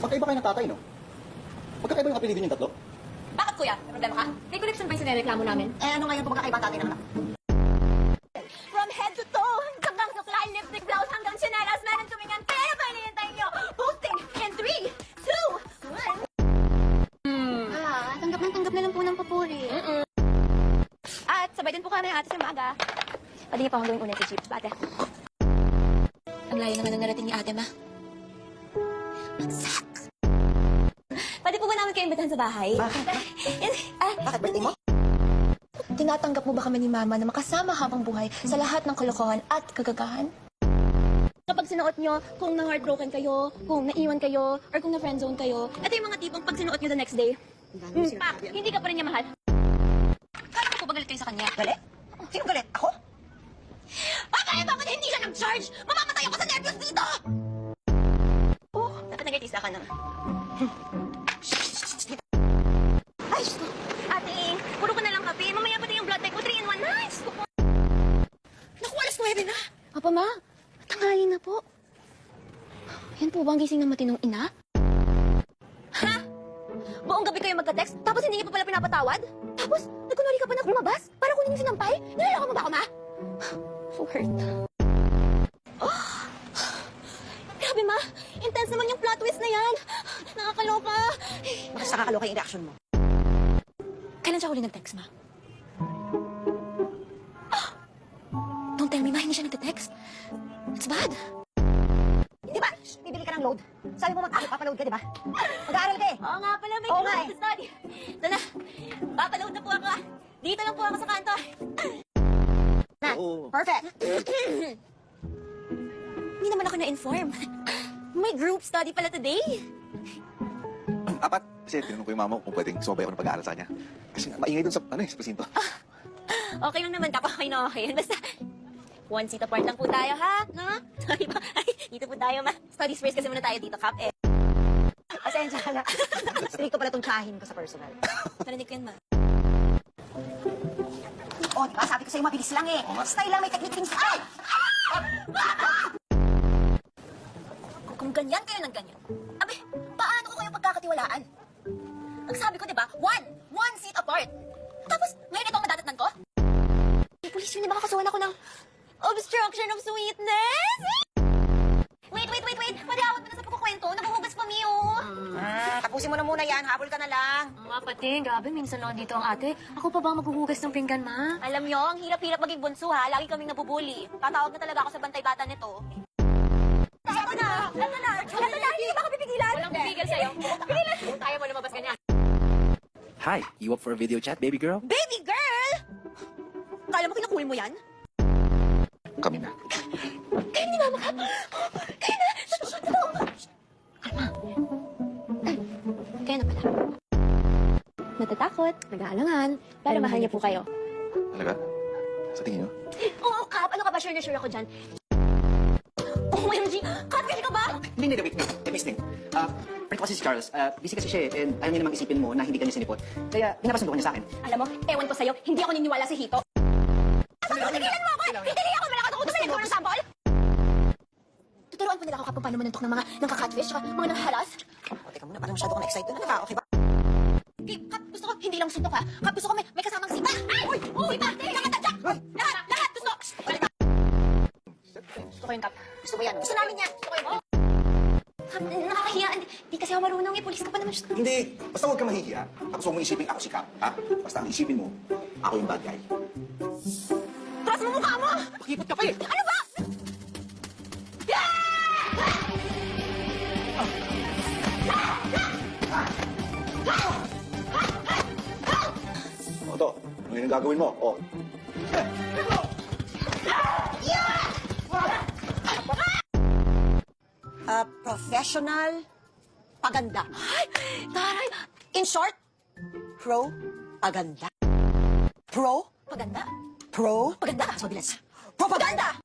Magkaiba kayo ng tatay, no? Magkakaiba yung apelido niyong tatlo? Bakit kuya? May problema ka? May connection ba yung sinereklamo namin? Eh, ano ngayon kung magkakaiba tatay ng anak? From head to toe, hanggang supply, lipstick, blouse, hanggang chinelas, meron kami nga pera pa hinihintay nyo. Posting in 3, 2, 1. Tanggap na lang po ng papuri. At sabay din po kami ate sa umaga. Pwede niyo pa akong gawing una sa jeep, ate. Ang layo naman ang narating ni ate, ma. Bagsak! Pwede po ba namin kayo imbitahan sa bahay? Bakit? Bakit birthday mo? Tinatanggap mo ba kami ni Mama na makasama habang buhay sa lahat ng kalokohan at kagagahan? Kapag sinuot nyo, kung na-heartbroken kayo, kung naiwan kayo, or kung na-friendzone kayo, ito yung mga tipong pag sinuot nyo the next day, pak, hindi ka pa rin niya mahal. Kala ko po ba galit kayo sa kanya? Galit? Sino galit? Ako? Bakit bakit hindi siya nag-charge? Mamamatay ako sa nervyos dito! Oh, dapat nag-artista ka na. Ay, ate, puro ko na lang kape. Mamaya pati yung blood type ko, 3-in-1. Nice! Naku, alas 9 na. Papa, ma, tanghali na po. Yan po ba ang gising ng matinong ina? Ha? Buong gabi kayo magka-text, tapos hindi niyo pa pala pinapatawad? Tapos, nagkunwari ka pa na lumabas para kunin yung sinampay? Nilalako mo ba ako, ma? So hurt. Oh! Grabe, ma. Intense naman yung plot twist na yan. Nakakaloka. Bakit nakakaloka yung reaction mo? Kailan siya huli nag-text, ma? Ah! Don't tell me, ma, hindi siya nag-text. It's bad. Di ba? Bibili ka ng load. Sabi mo papaload ka, di ba? Mag-aaral ka eh. Oo nga pala, may Oo nga to study. Dala, papaload na po ako. Dito lang po ako sa kanto. Na, Oo. perfect. Hindi naman ako na-inform. May group study pala today. Apat. Kasi tinanong ko yung mama ko kung pwedeng sumabay ako ng pag-aaral sa kanya. Kasi nga, maingay dun sa, sa presinto. Okay lang naman, kapag okay na okay yan. Basta, one seat apart lang po tayo, ha? No? Sorry ba? Ay, dito po tayo, ma. Studies first kasi muna tayo dito, Kap. Pasensya ka na. Stricto pala itong tsahin ko sa personal. Narinig ko yun, ma. Oh, di ba? Sabi ko sa'yo, mabilis lang eh. Oo nga. Style lang, may technique things. Ay! Kung ganyan kayo ng ganyan, abe, paano ko kayo pagkakatiwalaan? Ang sabi ko, di ba? One seat apart. Tapos, ngayon ito ang madadatnan ko? May pulis yun, di ba kakasuhan ako ng obstruction of sweetness? Wait. Padiawat mo na sa pagkukwento. Naguhugas pa, Mio. Tapusin mo na muna yan. Habol ka na lang. Ma, pati, grabe, minsan lang dito ang ate. Ako pa ba maghuhugas ng pinggan, ma? Alam nyo, ang hirap-hirap maging bunso, ha? Lagi kaming nabubuli. Tatawag na talaga ako sa bantay bata nito. Eto na! Hindi ba ako pipigilan? Walang pipigil sa'yo. Pigilan! Kung kaya mo lumabas ganyan. Hi, you up for a video chat, baby girl? Baby girl! Kala mo kinakuhin mo yan? Kami na. Kaya ni Mama ka! Kaya na! Kaya na pala. Natatakot, nag-aalangan, pero mahal niya po kayo. Talaga? Sa tingin nyo? Oo, Kap! Ano ka ba? Sure na sure ako dyan. OMG! Catfish ka ba? Hindi, wait. Miss Ting. Friend ko kasi si Charles. Busy kasi siya eh, and ayaw niya namang isipin mo na hindi ka niya sinipot. Kaya, pinapasundo niya sa akin. Alam mo, ewan ko sa'yo, hindi ako niniwala si Hito. Tigilan mo ako! Hindi ako malakas ako tumalit ko ng sample! Tuturuan ko nila ako kapag paano manuntok ng mga nangka-catfish, tsaka mga nangharas. O, teka muna. Parang masyado ka na-excited. Ano ka? Okay ba? Kap, gusto ko, hindi lang suntok ha. Kap, gusto ko may kasamang sita. Ay! Uy! Sita! Nakatadyak! Lahat! Gusto! Gusto ko yun, Kap. Gusto mo yan? Gusto namin yan! Gusto ko yun! Kap, nakakahiya. Di kasi ako marunong eh. Pulis ka pa naman siya. Hindi. Basta huwag ka mahihiya. Tapos huwag mo isipin ako si Cap, ha? Basta ang isipin mo, ako yung bad guy. Taas mo mukha mo! Pakipot ka pa eh! Ano ba? O, to. Ano yung gagawin mo? O. Professional paganda. Ay! Taray! In short, pro paganda. Pro Paganda? pro Paganda? Mas mabilis. Propaganda!